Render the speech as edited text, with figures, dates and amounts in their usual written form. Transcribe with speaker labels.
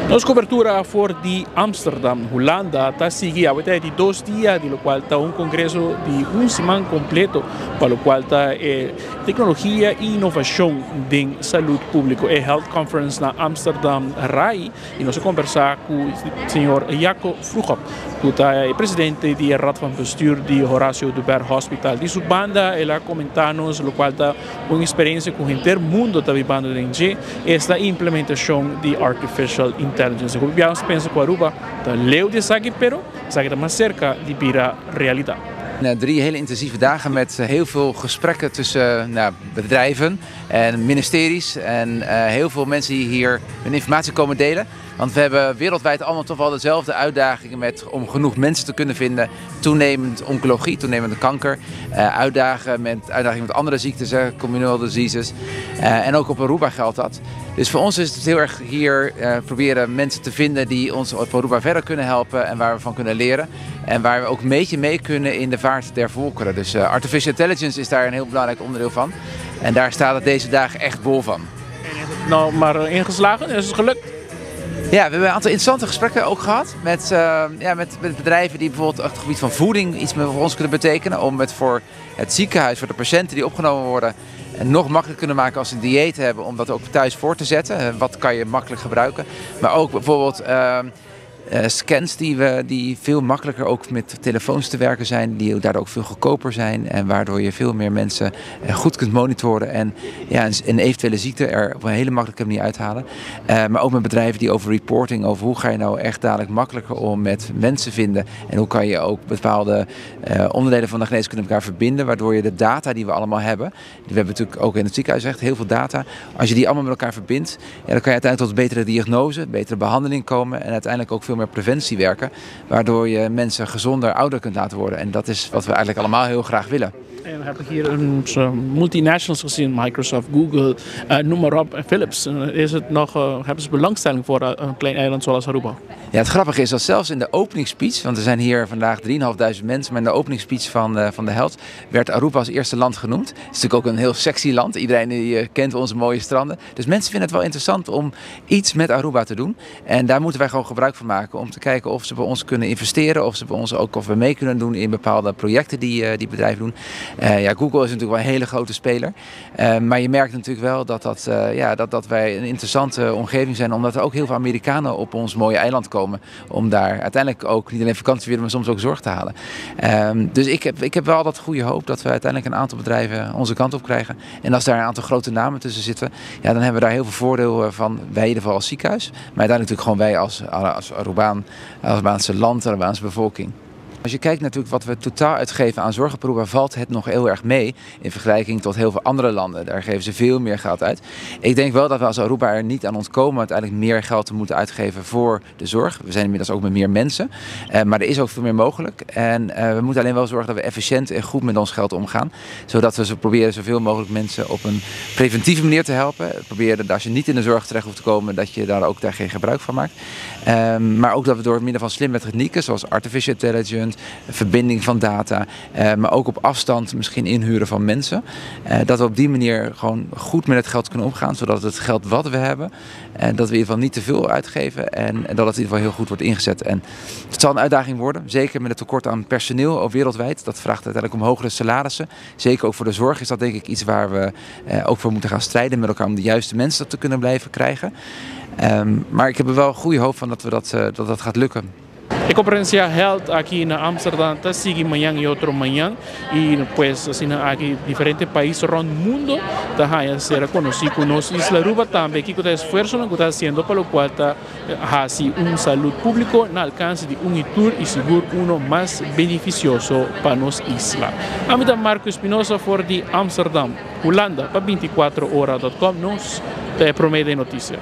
Speaker 1: Nos cobertura voor die Amsterdam, Holanda, ta sigue a de 2 días, de lo cual ta un congreso de un semana completo, para lo cual ta tecnología e innovación de salud público, Health Conference na Amsterdam RAI, y nos conversar con el señor Jaco Vroegop, que es presidente de Raad van Bestuur de Horacio de Ber Hospital. De su banda, él ha comentado lo cual ta una experiencia con el mundo está viviendo de es la implementación de artificial intelligence. Ik penso que Aruba está lejos de Sagi, pero Sagi está más cerca de la realidad.
Speaker 2: 3 hele intensieve dagen met heel veel gesprekken tussen bedrijven en ministeries en heel veel mensen die hier hun informatie komen delen. Want we hebben wereldwijd allemaal toch wel dezelfde uitdagingen om genoeg mensen te kunnen vinden. Toenemend oncologie, toenemende kanker, uitdagingen met andere ziektes, communal diseases. En ook op Aruba geldt dat. Dus voor ons is het heel erg hier proberen mensen te vinden die ons op Aruba verder kunnen helpen en waar we van kunnen leren. En waar we ook een beetje mee kunnen in de vaart der volkeren. Dus artificial intelligence is daar een heel belangrijk onderdeel van. En daar staat het deze dagen echt bol van.
Speaker 1: En is het nou maar ingeslagen? Is het gelukt?
Speaker 2: Ja, we hebben een aantal interessante gesprekken ook gehad met bedrijven die bijvoorbeeld op het gebied van voeding iets voor ons kunnen betekenen. Om het voor het ziekenhuis, voor de patiënten die opgenomen worden, nog makkelijker kunnen maken als ze een dieet hebben om dat ook thuis voor te zetten. Wat kan je makkelijk gebruiken. Maar ook bijvoorbeeld scans die veel makkelijker ook met telefoons te werken zijn, die daardoor ook veel goedkoper zijn en waardoor je veel meer mensen goed kunt monitoren en een eventuele ziekte er op een hele makkelijke manier uithalen. Maar ook met bedrijven die over reporting, over hoe ga je nou echt dadelijk makkelijker om met mensen vinden en hoe kan je ook bepaalde onderdelen van de geneeskunde met elkaar verbinden, waardoor je de data die we allemaal hebben, we hebben natuurlijk ook in het ziekenhuis echt heel veel data, als je die allemaal met elkaar verbindt, dan kan je uiteindelijk tot betere diagnose, betere behandeling komen en uiteindelijk ook veel meer preventie werken, waardoor je mensen gezonder ouder kunt laten worden. En dat is wat we eigenlijk allemaal heel graag willen.
Speaker 1: En we hebben hier multinationals gezien, Microsoft, Google, noem maar op, en Philips. Is het nog, hebben ze belangstelling voor een klein eiland zoals Aruba?
Speaker 2: Ja, het grappige is dat zelfs in de openingsspeech, want er zijn hier vandaag 3.500 mensen, maar in de openingsspeech van de Health werd Aruba als eerste land genoemd. Het is natuurlijk ook een heel sexy land. Iedereen die kent onze mooie stranden. Dus mensen vinden het wel interessant om iets met Aruba te doen. En daar moeten wij gewoon gebruik van maken om te kijken of ze bij ons kunnen investeren, of ze bij ons ook of we mee kunnen doen in bepaalde projecten die bedrijven doen. Google is natuurlijk wel een hele grote speler. Maar je merkt natuurlijk wel dat wij een interessante omgeving zijn, omdat er ook heel veel Amerikanen op ons mooie eiland komen. Om daar uiteindelijk ook niet alleen vakantie willen, maar soms ook zorg te halen. Dus ik heb wel dat goede hoop dat we uiteindelijk een aantal bedrijven onze kant op krijgen. En als daar een aantal grote namen tussen zitten, dan hebben we daar heel veel voordeel van. Wij in ieder geval als ziekenhuis. Maar uiteindelijk natuurlijk gewoon wij als Arubaanse land, Arubaanse bevolking. Als je kijkt natuurlijk wat we totaal uitgeven aan zorg op Aruba, valt het nog heel erg mee in vergelijking tot heel veel andere landen. Daar geven ze veel meer geld uit. Ik denk wel dat we als Aruba er niet aan ontkomen uiteindelijk meer geld te moeten uitgeven voor de zorg. We zijn inmiddels ook met meer mensen, maar er is ook veel meer mogelijk. En we moeten alleen wel zorgen dat we efficiënt en goed met ons geld omgaan. Zodat we proberen zoveel mogelijk mensen op een preventieve manier te helpen. Proberen dat als je niet in de zorg terecht hoeft te komen, dat je daar ook geen gebruik van maakt. Maar ook dat we door middel van slimme technieken zoals artificial intelligence, verbinding van data, maar ook op afstand misschien inhuren van mensen. Dat we op die manier gewoon goed met het geld kunnen omgaan, zodat het geld wat we hebben, dat we in ieder geval niet te veel uitgeven en dat het in ieder geval heel goed wordt ingezet. En het zal een uitdaging worden, zeker met het tekort aan personeel ook wereldwijd. Dat vraagt uiteindelijk om hogere salarissen. Zeker ook voor de zorg is dat denk ik iets waar we ook voor moeten gaan strijden met elkaar om de juiste mensen te kunnen blijven krijgen. Maar ik heb er wel goede hoop van dat dat gaat lukken.
Speaker 1: La conferencia Health aquí en Amsterdam sigue mañana y otro mañana y pues así aquí diferentes países rond el mundo está ser conocido con nos Isla Aruba también que el esfuerzo que está haciendo para lo cual está así un salud público en alcance de un tour y seguro uno más beneficioso para nos isla. A mí Marco Espinosa for de Amsterdam, Holanda para 24horas.com nos te promedio de noticia.